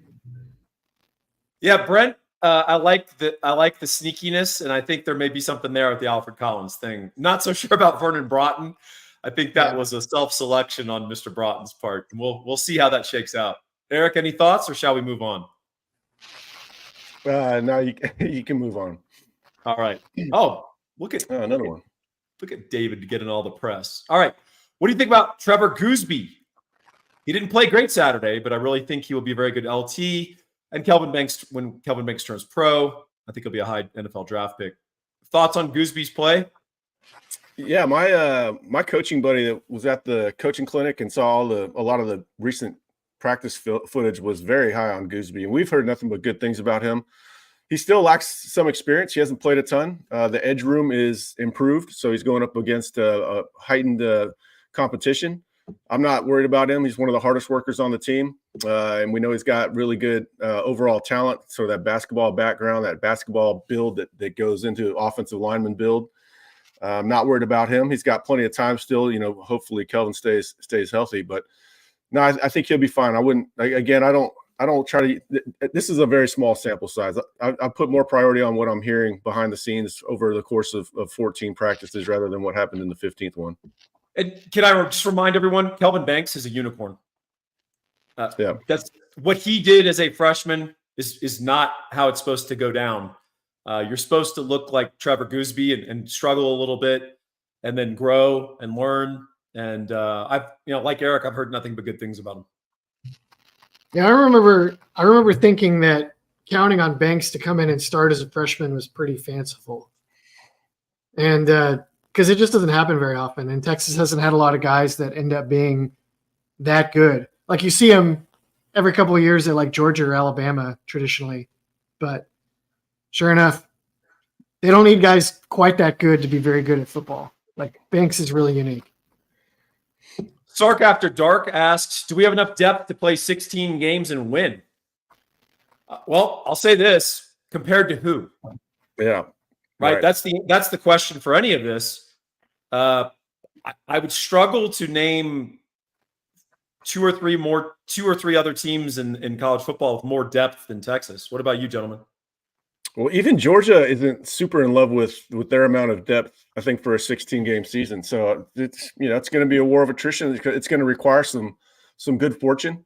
Speaker 1: Yeah, Brent, I like the sneakiness, and I think there may be something there with the Alfred Collins thing. Not so sure about Vernon Broughton. I think that was a self-selection on Mr. Broughton's part. And we'll see how that shakes out. Eric, any thoughts, or shall we move on?
Speaker 2: No, you can move on.
Speaker 1: All right. Oh, look at
Speaker 2: another one.
Speaker 1: Look at David getting all the press. All right. What do you think about Trevor Gooseby? He didn't play great Saturday, but I really think he will be a very good LT. And Kelvin Banks, when Kelvin Banks turns pro, I think he'll be a high NFL draft pick. Thoughts on Gooseby's play?
Speaker 2: Yeah, my coaching buddy that was at the coaching clinic and saw a lot of the recent practice footage was very high on Gooseby, and we've heard nothing but good things about him. He still lacks some experience. He hasn't played a ton. The edge room is improved, so he's going up against a heightened competition. I'm not worried about him. He's one of the hardest workers on the team, and we know he's got really good overall talent. So that basketball background, that basketball build that goes into offensive lineman build. I'm not worried about him. He's got plenty of time still. Hopefully Kelvin stays healthy. But no, I think he'll be fine. I wouldn't. Again, I don't try to. This is a very small sample size. I put more priority on what I'm hearing behind the scenes over the course of 14 practices rather than what happened in the 15th one.
Speaker 1: And can I just remind everyone, Kelvin Banks is a unicorn.
Speaker 2: Yeah,
Speaker 1: that's what he did as a freshman is not how it's supposed to go down. You're supposed to look like Trevor Gooseby and struggle a little bit, and then grow and learn. And I've like Eric, I've heard nothing but good things about him.
Speaker 3: Yeah, I remember thinking that counting on Banks to come in and start as a freshman was pretty fanciful, and because it just doesn't happen very often. And Texas hasn't had a lot of guys that end up being that good. Like you see them every couple of years at Georgia or Alabama traditionally, but sure enough, they don't need guys quite that good to be very good at football. Banks is really unique.
Speaker 1: Sark After Dark asks, do we have enough depth to play 16 games and win? Well, I'll say this, compared to who?
Speaker 2: Yeah.
Speaker 1: Right. That's the question for any of this. I would struggle to name two or three other teams in college football with more depth than Texas. What about you, gentlemen?
Speaker 2: Well, even Georgia isn't super in love with their amount of depth, I think, for a 16-game season. So it's going to be a war of attrition. It's going to require some good fortune.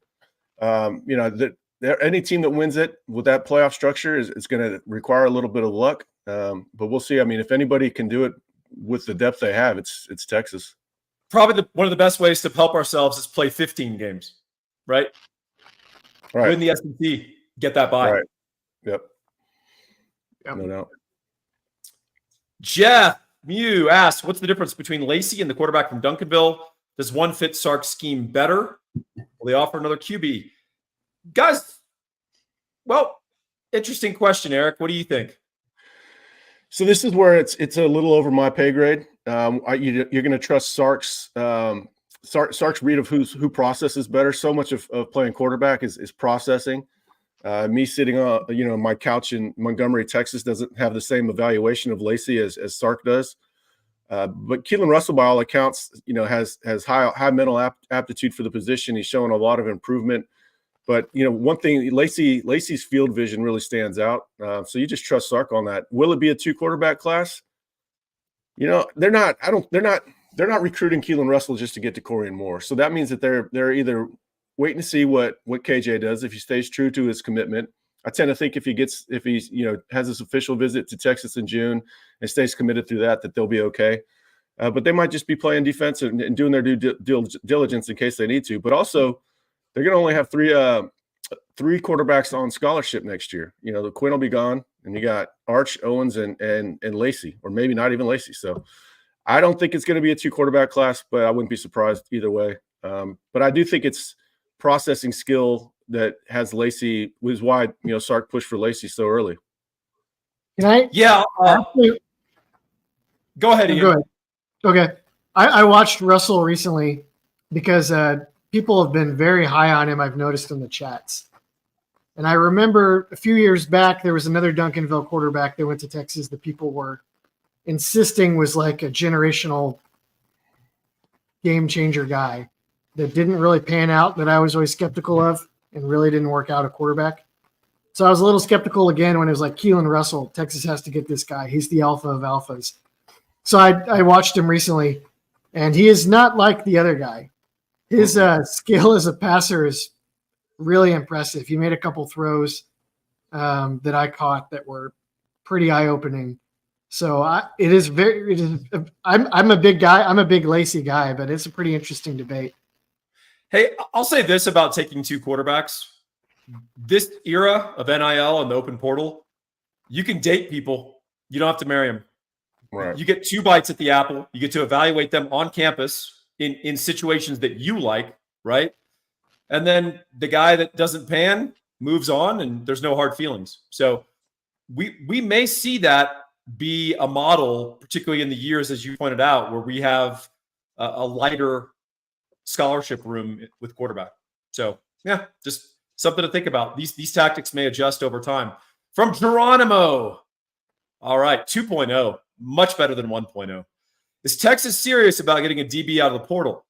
Speaker 2: Any team that wins it with that playoff structure is going to require a little bit of luck. But we'll see. I mean, if anybody can do it with the depth they have, it's Texas.
Speaker 1: Probably one of the best ways to help ourselves is play 15 games, right?
Speaker 2: Right.
Speaker 1: Win the SEC, get that bye.
Speaker 2: Right. Yep.
Speaker 3: Yep.
Speaker 2: No doubt.
Speaker 1: Jeff Mew asks, what's the difference between Lacey and the quarterback from Duncanville? Does one fit Sark's scheme better? Will they offer another QB? Guys, well, interesting question, Eric. What do you think?
Speaker 2: So this is where it's a little over my pay grade. You're going to trust Sark's read of who processes better. So much of playing quarterback is processing. Me sitting on my couch in Montgomery, Texas, doesn't have the same evaluation of Lacey as Sark does. But Keelan Russell, by all accounts, has high mental aptitude for the position. He's showing a lot of improvement. But one thing, Lacey's field vision really stands out. So you just trust Sark on that. Will it be a 2 quarterback class? They're not recruiting Keelan Russell just to get to Corian Moore. So that means that they're either waiting to see what KJ does, if he stays true to his commitment. I tend to think if he has his official visit to Texas in June and stays committed through that they'll be okay. But they might just be playing defense and doing their due diligence in case they need to. But also, they're going to only have three quarterbacks on scholarship next year. The Quinn will be gone, and you got Arch, Owens, and Lacey, or maybe not even Lacey. So I don't think it's going to be a 2 quarterback class, but I wouldn't be surprised either way. But I do think it's processing skill that has Lacey, was why Sark pushed for Lacey so early.
Speaker 3: Can I?
Speaker 1: Yeah. Go ahead, Ian.
Speaker 3: Go ahead. Okay. I watched Russell recently because people have been very high on him, I've noticed in the chats. And I remember a few years back, there was another Duncanville quarterback that went to Texas that people were insisting was like a generational game changer guy that didn't really pan out, that I was always skeptical of and really didn't work out at quarterback. So I was a little skeptical again when it was like Keelan Russell, Texas has to get this guy. He's the alpha of alphas. So I watched him recently, and he is not like the other guy. His skill as a passer is really impressive. He made a couple throws that I caught that were pretty eye-opening. So I'm a big guy. I'm a big Lacey guy, but it's a pretty interesting debate.
Speaker 1: Hey, I'll say this about taking 2 quarterbacks. This era of NIL and the open portal, you can date people. You don't have to marry them.
Speaker 2: Right.
Speaker 1: You get 2 bites at the apple. You get to evaluate them on campus in situations that you like, right? And then the guy that doesn't pan moves on, and there's no hard feelings. So we may see that be a model, particularly in the years, as you pointed out, where we have a lighter scholarship room with quarterback. So yeah, just something to think about. These tactics may adjust over time. From Geronimo. All right, 2.0, much better than 1.0. Is Texas serious about getting a DB out of the portal?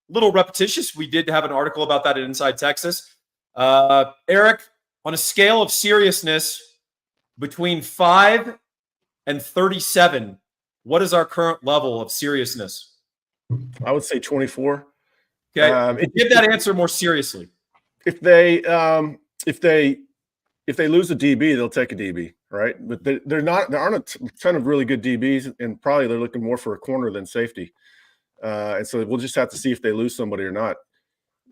Speaker 1: A little repetitious. We did have an article about that at Inside Texas. Eric, on a scale of seriousness between 5 and 37, what is our current level of seriousness?
Speaker 2: I would say 24.
Speaker 1: Okay, give that answer more seriously.
Speaker 2: If they lose a DB, they'll take a DB, right? But there aren't a ton of really good DBs, and probably they're looking more for a corner than safety. And so we'll just have to see if they lose somebody or not.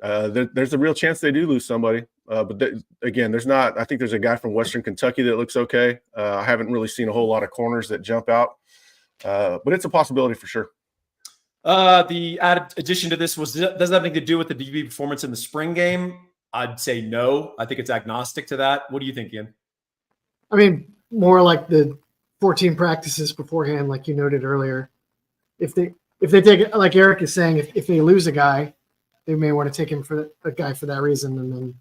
Speaker 2: There's a real chance they do lose somebody. But again, there's not. I think there's a guy from Western Kentucky that looks okay. I haven't really seen a whole lot of corners that jump out, but it's a possibility for sure.
Speaker 1: The added addition to this does it have anything to do with the DB performance in the spring game? I'd say no. I think it's agnostic to that. What do you think, Ian?
Speaker 3: I mean, more like the 14 practices beforehand, like you noted earlier. If they take it, like Eric is saying, if they lose a guy, they may want to take him for a guy for that reason, and then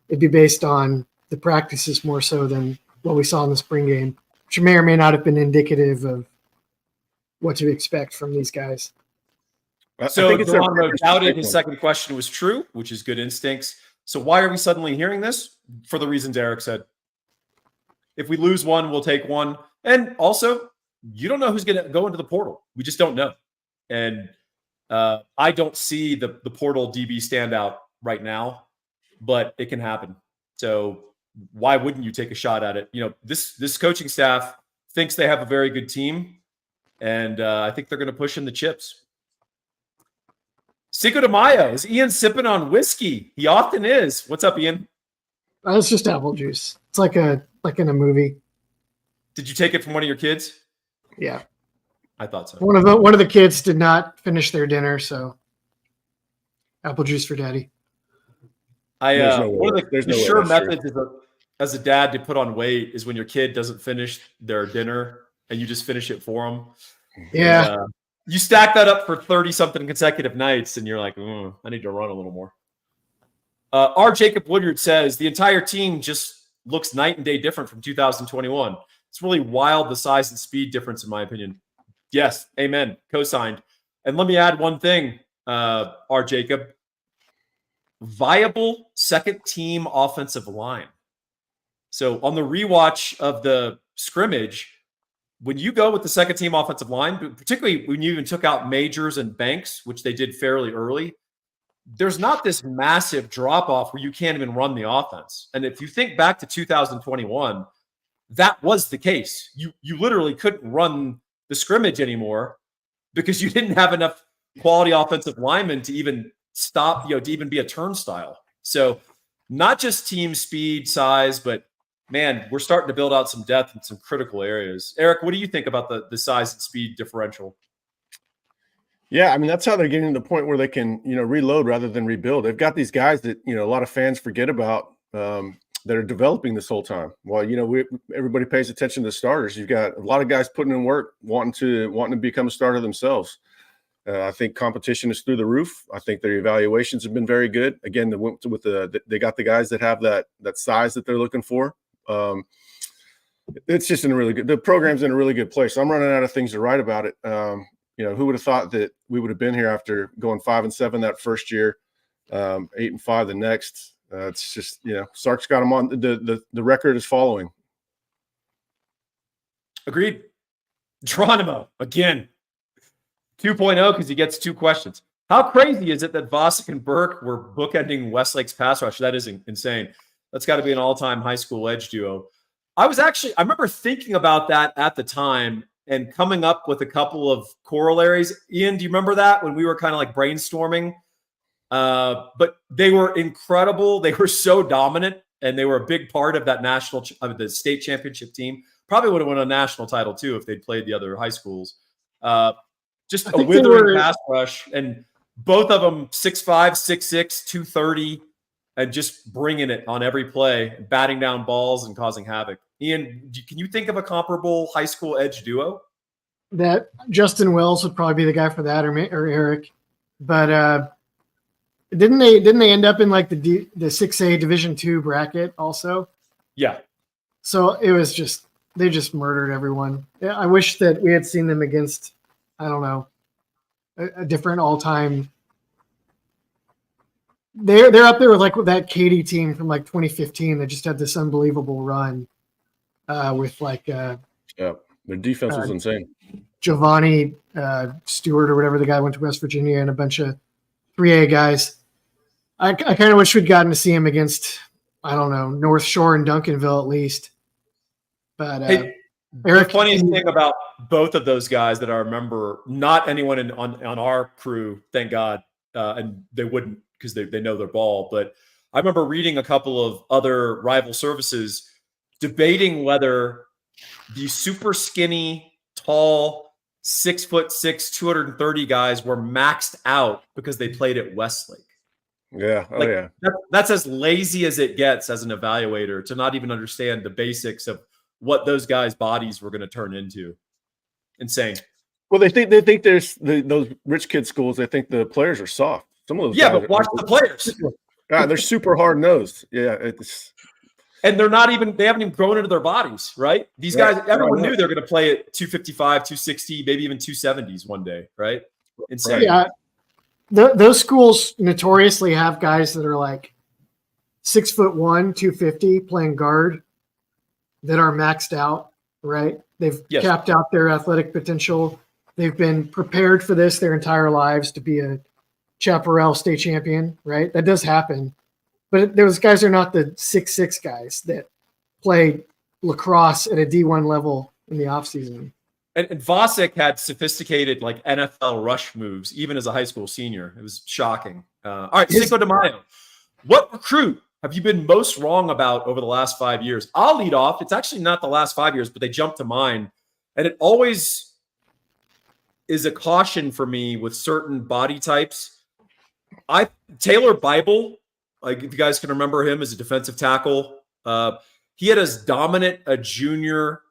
Speaker 3: it'd be based on the practices more so than what we saw in the spring game, which may or may not have been indicative of what to expect from these guys.
Speaker 1: So Delano doubted his second question was true, which is good instincts. So why are we suddenly hearing this? For the reasons Eric said. If we lose one, we'll take one. And also, you don't know who's going to go into the portal. We just don't know. And I don't see the portal DB standout right now, but it can happen. So why wouldn't you take a shot at it? This coaching staff thinks they have a very good team, and I think they're going to push in the chips. Cinco de Mayo. Is Ian sipping on whiskey? He often is. What's up, Ian?
Speaker 3: It's just apple juice. It's like in a movie.
Speaker 1: Did you take it from one of your kids?
Speaker 3: Yeah,
Speaker 1: I thought so.
Speaker 3: one of the kids did not finish their dinner, so apple juice for daddy.
Speaker 2: There's no
Speaker 1: One
Speaker 2: way.
Speaker 1: of
Speaker 2: There's
Speaker 1: the
Speaker 2: no way
Speaker 1: sure
Speaker 2: that's true.
Speaker 1: methods as a dad to put on weight is when your kid doesn't finish their dinner and you just finish it for them.
Speaker 3: Yeah.
Speaker 1: And, you stack that up for 30 something consecutive nights and you're like, I need to run a little more. R. Jacob Woodyard says the entire team just looks night and day different from 2021. It's really wild, the size and speed difference, in my opinion. Yes, amen. Co-signed. And let me add one thing, R. Jacob. Viable second team offensive line. So on the rewatch of the scrimmage, when you go with the second team offensive line, particularly when you even took out Majors and Banks, which they did fairly early, there's not this massive drop off where you can't even run the offense. And if you think back to 2021, that was the case. You literally couldn't run the scrimmage anymore because you didn't have enough quality offensive linemen to even stop, to even be a turnstile. So not just team speed, size, but man, we're starting to build out some depth in some critical areas. Eric, what do you think about the size and speed differential?
Speaker 2: Yeah, I mean, that's how they're getting to the point where they can, reload rather than rebuild. They've got these guys that, a lot of fans forget about that are developing this whole time. Well, everybody pays attention to the starters. You've got a lot of guys putting in work, wanting to become a starter themselves. I think competition is through the roof. I think their evaluations have been very good. Again, they got the guys that have that size that they're looking for. It's just the program's in a really good place. I'm running out of things to write about it. Who would have thought that we would have been here after going 5-7 that first year, 8-5 the next? It's just, Sark's got them on. The record is following.
Speaker 1: Agreed. Geronimo again. 2.0 because he gets 2 questions. How crazy is it that Vosick and Burke were bookending Westlake's pass rush? That is insane. That's got to be an all-time high school edge duo. I remember thinking about that at the time and coming up with a couple of corollaries. Ian, do you remember that when we were kind of like brainstorming? But they were incredible. They were so dominant, and they were a big part of that the state championship team. Probably would have won a national title too if they'd played the other high schools. Just a withering pass rush, and both of them 6'5", 6'6", 230, and just bringing it on every play, batting down balls and causing havoc. Ian, can you think of a comparable high school edge duo?
Speaker 3: That Justin Wells would probably be the guy for that, or Eric. But didn't they end up in like the 6A Division II bracket also?
Speaker 1: Yeah.
Speaker 3: So it was they just murdered everyone. I wish that we had seen them against, I don't know, a different all-time. They're up there with like that Katy team from like 2015 that just had this unbelievable run with like
Speaker 2: their defense was insane.
Speaker 3: Giovanni Stewart or whatever the guy went to West Virginia, and a bunch of 3A guys. I kind of wish we'd gotten to see him against, I don't know, North Shore and Duncanville at least. But
Speaker 1: hey, Eric, the funniest thing about both of those guys that I remember, not anyone on our crew, thank God, and they wouldn't because they know their ball. But I remember reading a couple of other rival services debating whether the super skinny, tall, 6'6", 230 guys were maxed out because they played at Westlake.
Speaker 2: Yeah. Oh, yeah.
Speaker 1: That's as lazy as it gets as an evaluator to not even understand the basics of what those guys' bodies were going to turn into. Insane.
Speaker 2: Well, they think there's those rich kid schools. They think the players are soft. Some of those.
Speaker 1: Yeah, but watch the players.
Speaker 2: They're super hard nosed. Yeah,
Speaker 1: and they haven't even grown into their bodies, right? These guys, everyone knew they're going to play at 255, 260, maybe even 270s one day, right? Insane.
Speaker 3: Yeah. Those schools notoriously have guys that are like 6'1", 250 playing guard that are maxed out, right? They've capped out their athletic potential. They've been prepared for this their entire lives to be a Chaparral state champion, right? That does happen. But those guys are not the 6'6" guys that play lacrosse at a D1 level in the offseason.
Speaker 1: And Vosick had sophisticated like NFL rush moves, even as a high school senior. It was shocking. All right, Cinco de Mayo. What recruit have you been most wrong about over the last 5 years? I'll lead off. It's actually not the last 5 years, but they jumped to mind. And it always is a caution for me with certain body types. Taylor Bible, like if you guys can remember him as a defensive tackle, he had as dominant a junior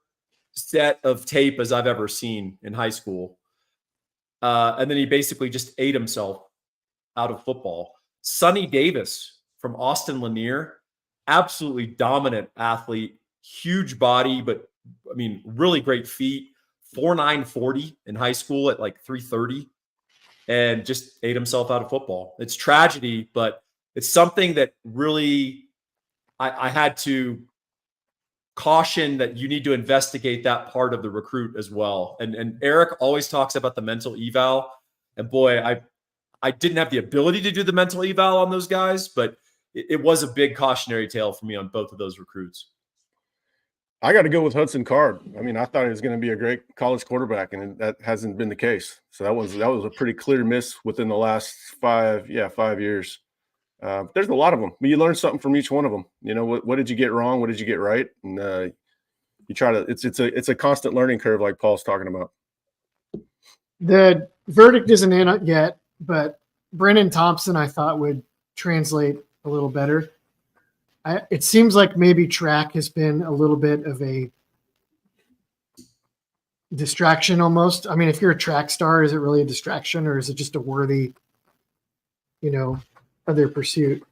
Speaker 1: set of tape as I've ever seen in high school. And then he basically just ate himself out of football. Sonny Davis from Austin Lanier, absolutely dominant athlete, huge body, but I mean, really great feet. 4'9", 40 in high school at like 330, and just ate himself out of football. It's tragedy, but it's something that really I had to caution that you need to investigate that part of the recruit as well. And Eric always talks about the mental eval. And boy, I didn't have the ability to do the mental eval on those guys, but it was a big cautionary tale for me on both of those recruits.
Speaker 2: I got to go with Hudson Card. I mean, I thought he was going to be a great college quarterback, and that hasn't been the case. So that was a pretty clear miss within the last 5 years. There's a lot of them, but you learn something from each one of them. You know, what did you get wrong? What did you get right? And you try to. It's a constant learning curve, like Paul's talking about.
Speaker 3: The verdict isn't in yet, but Brennan Thompson I thought would translate a little better. It seems like maybe track has been a little bit of a distraction almost. I mean, if you're a track star, is it really a distraction, or is it just a worthy, other pursuit?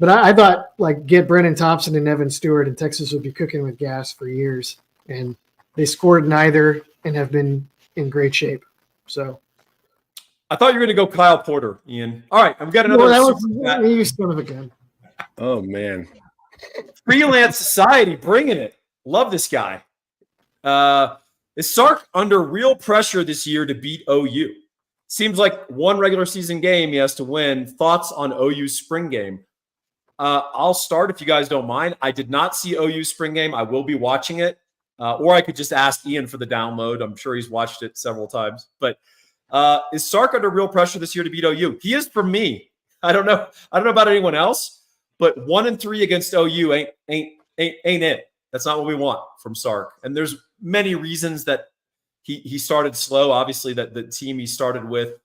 Speaker 3: But I thought, like, get Brennan Thompson and Evan Stewart, and Texas would be cooking with gas for years. And they scored neither and have been in great shape. So
Speaker 1: I thought you were going to go Kyle Porter, Ian. All right, I've got another.
Speaker 3: Well, that was you son of a gun.
Speaker 2: Oh, man.
Speaker 1: Freelance Society, bringing it. Love this guy. Is Sark under real pressure this year to beat OU? Seems like one regular season game he has to win. Thoughts on OU's spring game? I'll start if you guys don't mind. I did not see OU's spring game. I will be watching it. Or I could just ask Ian for the download. I'm sure he's watched it several times. But is Sark under real pressure this year to beat OU? He is for me. I don't know about anyone else. But 1-3 against OU ain't it. That's not what we want from Sark. And there's many reasons that he started slow. Obviously, that the team he started with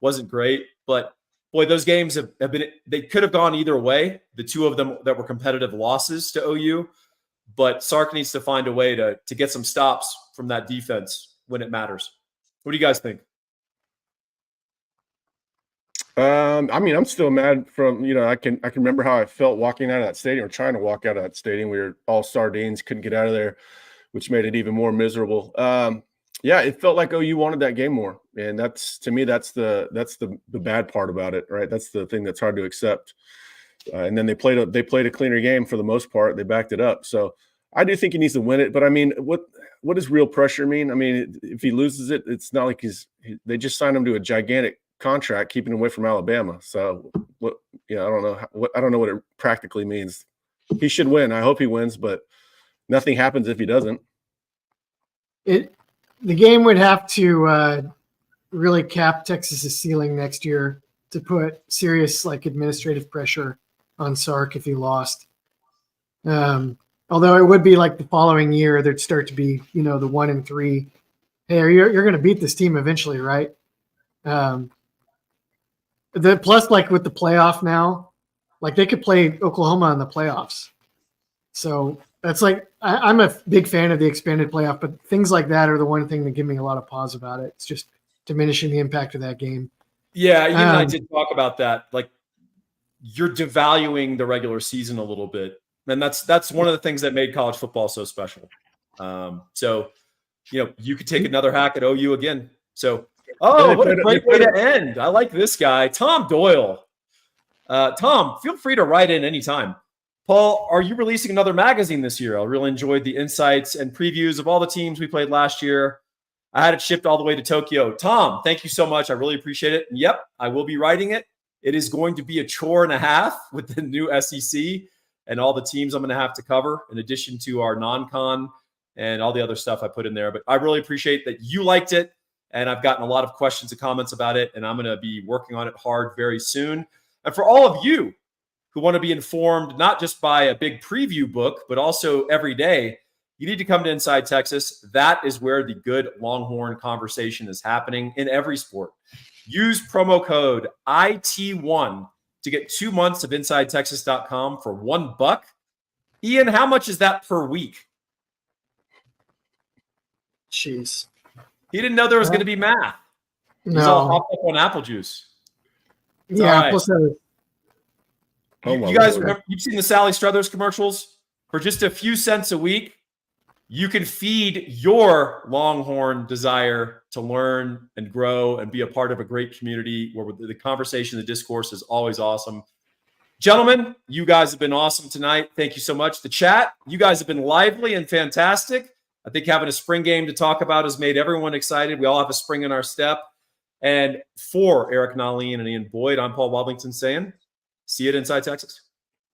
Speaker 1: wasn't great. But boy, those games have been. They could have gone either way. The two of them that were competitive losses to OU. But Sark needs to find a way to get some stops from that defense when it matters. What do you guys think?
Speaker 2: I mean, I'm still mad from, I can remember how I felt walking out of that stadium, or trying to walk out of that stadium. We were all sardines, couldn't get out of there, which made it even more miserable. Yeah, it felt like OU wanted that game more. And that's the bad part about it, right? That's the thing that's hard to accept. And then they played a cleaner game for the most part. They backed it up. So I do think he needs to win it. But I mean, what does real pressure mean? I mean, if he loses it, it's not like they just signed him to a gigantic contract, keeping him away from Alabama. So I don't know what it practically means. He should win. I hope he wins, but nothing happens if he doesn't.
Speaker 3: The game would have to really cap Texas's ceiling next year to put serious administrative pressure on Sark if he lost. Although it would be like the following year, there'd start to be, the 1-3. Hey, you're going to beat this team eventually, right? The plus, with the playoff now, they could play Oklahoma in the playoffs. So that's I'm a big fan of the expanded playoff, but things like that are the one thing that give me a lot of pause about it. It's just diminishing the impact of that game.
Speaker 1: Yeah, you and I did talk about that. You're devaluing the regular season a little bit. And that's one of the things that made college football so special. So, you could take another hack at OU again. So, what a great way to end. I like this guy, Tom Doyle. Tom, feel free to write in anytime. Paul, are you releasing another magazine this year? I really enjoyed the insights and previews of all the teams we played last year. I had it shipped all the way to Tokyo. Tom, thank you so much. I really appreciate it. And yep, I will be writing it. It is going to be a chore and a half with the new SEC and all the teams I'm going to have to cover, in addition to our non-con and all the other stuff I put in there. But I really appreciate that you liked it. And I've gotten a lot of questions and comments about it, and I'm going to be working on it hard very soon. And for all of you who want to be informed, not just by a big preview book, but also every day, you need to come to Inside Texas. That is where the good Longhorn conversation is happening in every sport. Use promo code IT1 to get 2 months of InsideTexas.com for $1. Ian, how much is that per week?
Speaker 3: Jeez.
Speaker 1: He didn't know there was going to be math. He's
Speaker 3: No.
Speaker 1: all hopped up on apple juice. It's
Speaker 3: Yeah.
Speaker 1: all right.
Speaker 3: Plus,
Speaker 2: Oh my
Speaker 1: You guys,
Speaker 2: Lord.
Speaker 1: remember, you've seen the Sally Struthers commercials? For just a few cents a week, you can feed your Longhorn desire to learn and grow and be a part of a great community where the conversation, the discourse is always awesome. Gentlemen, you guys have been awesome tonight. Thank you so much. The chat, you guys have been lively and fantastic. I think having a spring game to talk about has made everyone excited. We all have a spring in our step. And for Eric Nalin and Ian Boyd, I'm Paul Woblington saying, see you at Inside Texas.